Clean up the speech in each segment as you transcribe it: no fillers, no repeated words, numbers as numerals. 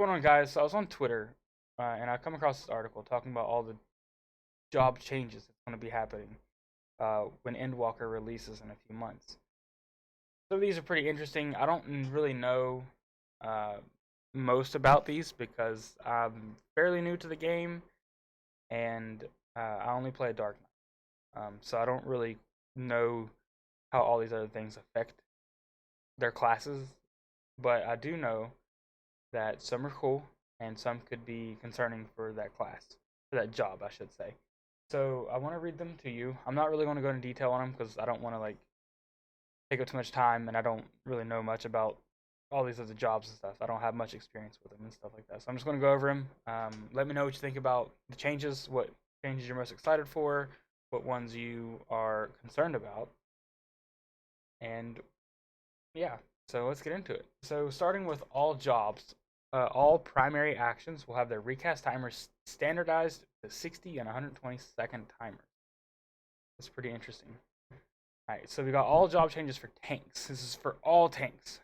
Going on, guys? So I was on Twitter, and I come across this article talking about all the job changes that's going to be happening when Endwalker releases in a few months. So these are pretty interesting. I don't really know uh, most about these because I'm fairly new to the game, and I only play Dark Knight. So I don't really know how all these other things affect their classes, but I do know that some are cool and some could be concerning for that class, for that job, I should say. So I want to read them to you. I'm not really going to go into detail on them because I don't want to like take up too much time, and I don't really know much about all these other jobs and stuff. I don't have much experience with them and stuff like that. So I'm just going to go over them. Let me know what you think about the changes, what changes you're most excited for, what ones you are concerned about, and yeah, so let's get into it. So starting with all jobs, all primary actions will have their recast timers standardized to 60 and 120-second timers. That's pretty interesting. Alright, so we got all job changes for tanks. This is for all tanks.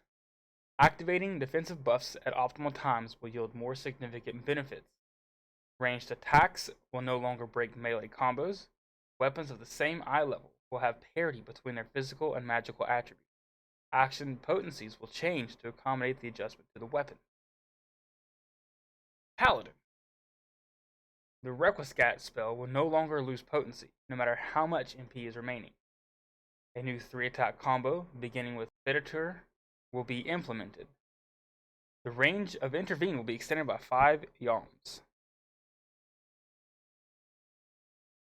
Activating defensive buffs at optimal times will yield more significant benefits. Ranged attacks will no longer break melee combos. Weapons of the same eye level will have parity between their physical and magical attributes. Action potencies will change to accommodate the adjustment to the weapon. Paladin. The Requiescat spell will no longer lose potency, no matter how much MP is remaining. A new 3-attack combo, beginning with Fidatur, will be implemented. The range of Intervene will be extended by 5 yalms.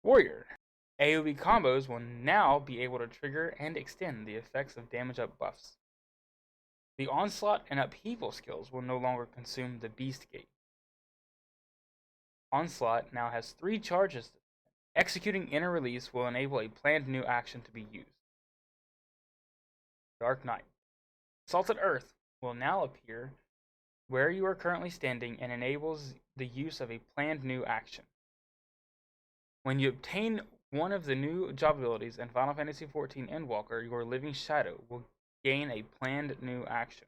Warrior. AoE combos will now be able to trigger and extend the effects of damage up buffs. The Onslaught and Upheaval skills will no longer consume the Beast Gate. Onslaught now has 3 charges. Executing Inner Release will enable a planned new action to be used. Dark Knight. Salted Earth will now appear where you are currently standing and enables the use of a planned new action. When you obtain one of the new job abilities in Final Fantasy XIV Endwalker, your Living Shadow will gain a planned new action.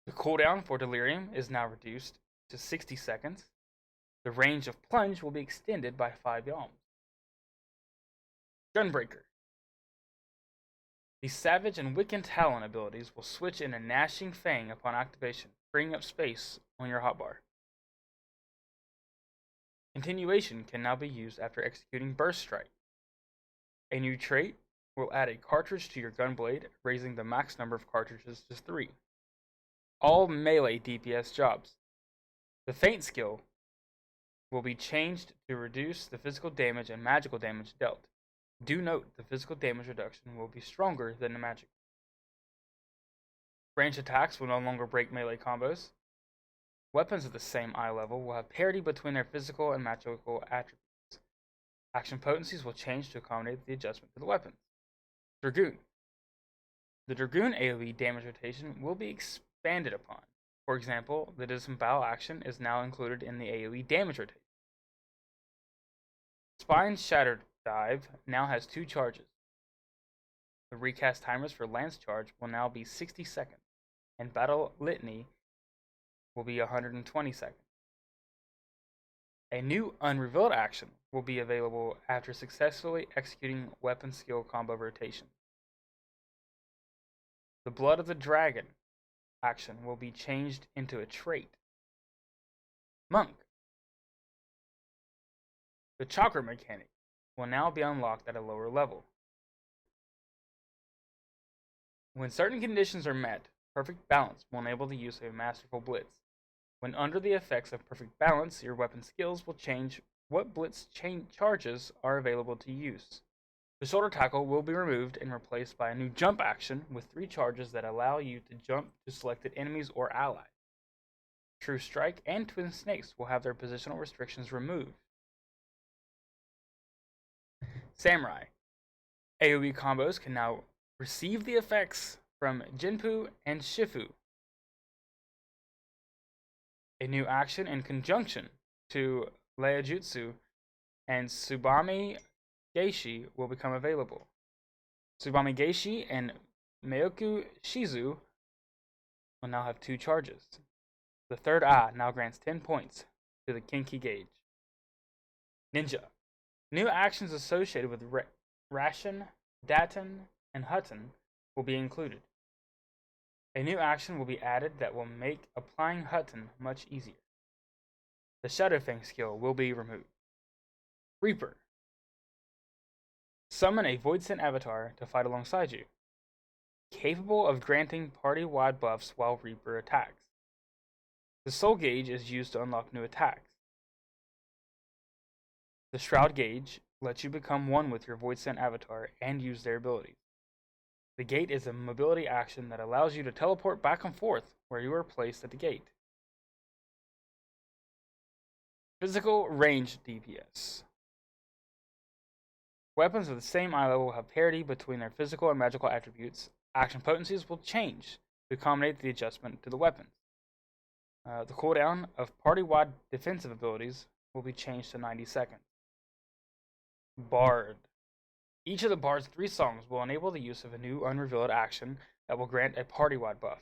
The cooldown for Delirium is now reduced to 60 seconds. The range of Plunge will be extended by 5 yalms. Gunbreaker. The Savage and Wiccan Talon abilities will switch into Gnashing Fang upon activation, freeing up space on your hotbar. Continuation can now be used after executing Burst Strike. A new trait will add a cartridge to your gunblade, raising the max number of cartridges to 3. All melee DPS jobs. The Feint skill will be changed to reduce the physical damage and magical damage dealt. Do note the physical damage reduction will be stronger than the magic. Ranged attacks will no longer break melee combos. Weapons of the same eye level will have parity between their physical and magical attributes. Action potencies will change to accommodate the adjustment to the weapons. Dragoon. The Dragoon AoE damage rotation will be expanded upon. For example, the Disembowel action is now included in the AoE damage rotation. Spine Shattered Dive now has 2 charges. The recast timers for Lance Charge will now be 60 seconds, and Battle Litany will be 120 seconds. A new unrevealed action will be available after successfully executing weapon skill combo rotation. The Blood of the Dragon action will be changed into a trait. Monk. The Chakra mechanic will now be unlocked at a lower level. When certain conditions are met, Perfect Balance will enable the use of a Masterful Blitz. When under the effects of Perfect Balance, your weapon skills will change what Blitz charges are available to use. The Shoulder Tackle will be removed and replaced by a new Jump action with 3 charges that allow you to jump to selected enemies or allies. True Strike and Twin Snakes will have their positional restrictions removed. Samurai. AoE combos can now receive the effects from Jinpu and Shifu. A new action in conjunction to Leijutsu and Tsubame Geishi will become available. Tsubame Geishi and Meioku Shizu will now have 2 charges. The third eye now grants 10 points to the Kinky gauge. Ninja. New actions associated with Ration, Daton, and Hutton will be included. A new action will be added that will make applying Hutton much easier. The Shadowfang skill will be removed. Reaper. Summon a Voidsent avatar to fight alongside you, capable of granting party-wide buffs while Reaper attacks. The Soul gauge is used to unlock new attacks. The Shroud gauge lets you become one with your Voidsent avatar and use their abilities. The gate is a mobility action that allows you to teleport back and forth where you are placed at the gate. Physical range DPS. Weapons of the same eye level have parity between their physical and magical attributes. Action potencies will change to accommodate the adjustment to the weapons. The cooldown of party-wide defensive abilities will be changed to 90 seconds. Bard. Each of the Bard's 3 songs will enable the use of a new unrevealed action that will grant a party-wide buff.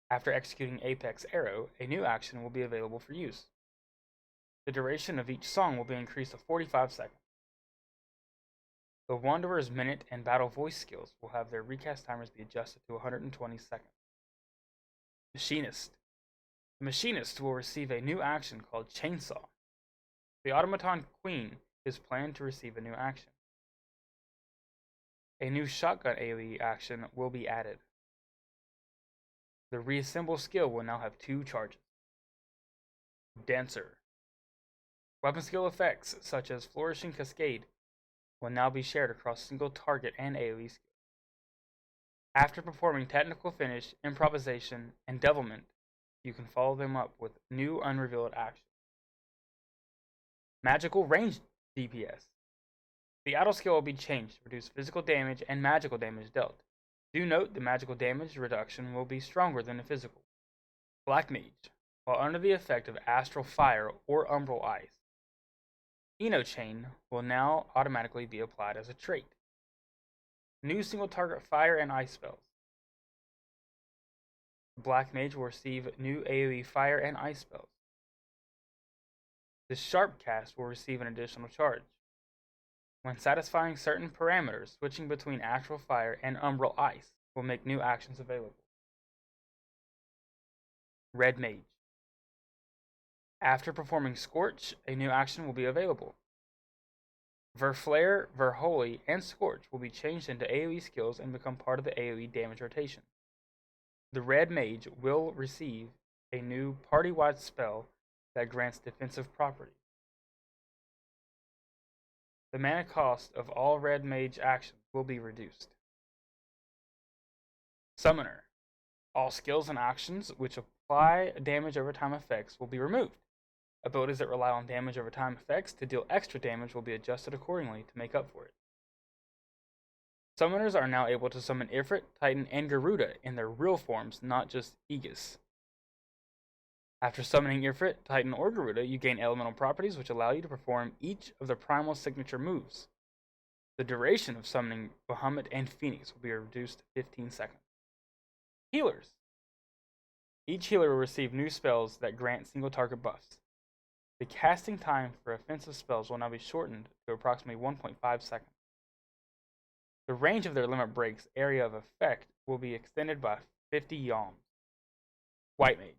After executing Apex Arrow, a new action will be available for use. The duration of each song will be increased to 45 seconds. The Wanderer's Minute and Battle Voice skills will have their recast timers be adjusted to 120 seconds. Machinist. The Machinist will receive a new action called Chainsaw. The Automaton Queen is planned to receive a new action. A new Shotgun AoE action will be added. The Reassemble skill will now have 2 charges. Dancer. Weapon skill effects, such as Flourishing Cascade, will now be shared across single target and AoE skills. After performing Technical Finish, Improvisation, and Devilment, you can follow them up with new unrevealed actions. Magical Range DPS. The auto skill will be changed to reduce physical damage and magical damage dealt. Do note the magical damage reduction will be stronger than the physical. Black Mage. While under the effect of Astral Fire or Umbral Ice, Chain will now automatically be applied as a trait. New single target fire and ice spells. Black Mage will receive new AoE fire and ice spells. The Sharp Cast will receive an additional charge. When satisfying certain parameters, switching between Astral Fire and Umbral Ice will make new actions available. Red Mage. After performing Scorch, a new action will be available. Verflare, Verholy, and Scorch will be changed into AoE skills and become part of the AoE damage rotation. The Red Mage will receive a new party-wide spell that grants defensive properties. The mana cost of all Red Mage actions will be reduced. Summoner. All skills and actions which apply damage over time effects will be removed. Abilities that rely on damage over time effects to deal extra damage will be adjusted accordingly to make up for it. Summoners are now able to summon Ifrit, Titan, and Garuda in their real forms, not just Aegis. After summoning Ifrit, Titan, or Garuda, you gain elemental properties which allow you to perform each of the primal signature moves. The duration of summoning Bahamut and Phoenix will be reduced to 15 seconds. Healers. Each healer will receive new spells that grant single target buffs. The casting time for offensive spells will now be shortened to approximately 1.5 seconds. The range of their limit break's area of effect will be extended by 50 yalms. White Mage.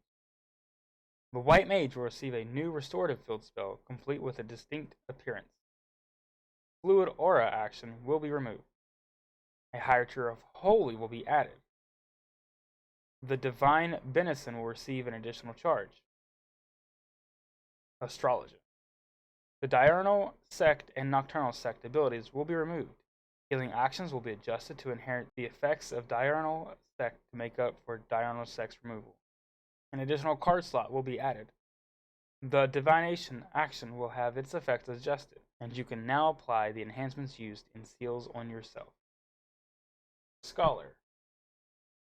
The White Mage will receive a new restorative field spell, complete with a distinct appearance. Fluid Aura action will be removed. A higher tier of Holy will be added. The Divine Benison will receive an additional charge. Astrology. The Diurnal Sect and Nocturnal Sect abilities will be removed. Healing actions will be adjusted to inherit the effects of Diurnal Sect to make up for Diurnal Sect's removal. An additional card slot will be added. The Divination action will have its effects adjusted, and you can now apply the enhancements used in seals on yourself. Scholar.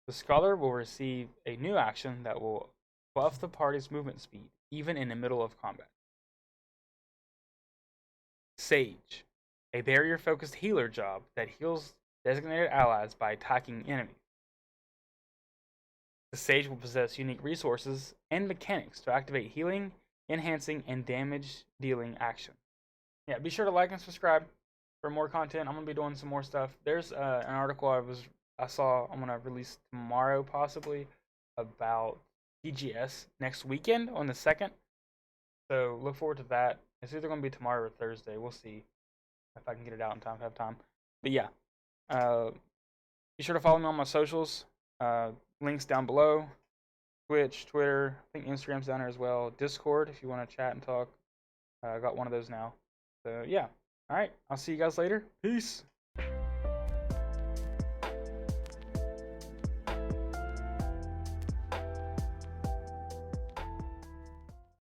The Scholar will receive a new action that will buff the party's movement speed, even in the middle of combat. Sage. A barrier-focused healer job that heals designated allies by attacking enemies. The sage will possess unique resources and mechanics to activate healing, enhancing, and damage dealing action. Yeah, be sure to like and subscribe for more content. I'm gonna be doing some more stuff. There's an article I saw I'm gonna release tomorrow possibly about TGS next weekend on the 2nd. So look forward to that. It's either gonna be tomorrow or Thursday. We'll see if I can get it out in time to have time. But yeah, uh, be sure to follow me on my socials. Links down below. Twitch, Twitter, I think Instagram's down there as well. Discord if you want to chat and talk. I got one of those now. So yeah. All right. I'll see you guys later. Peace.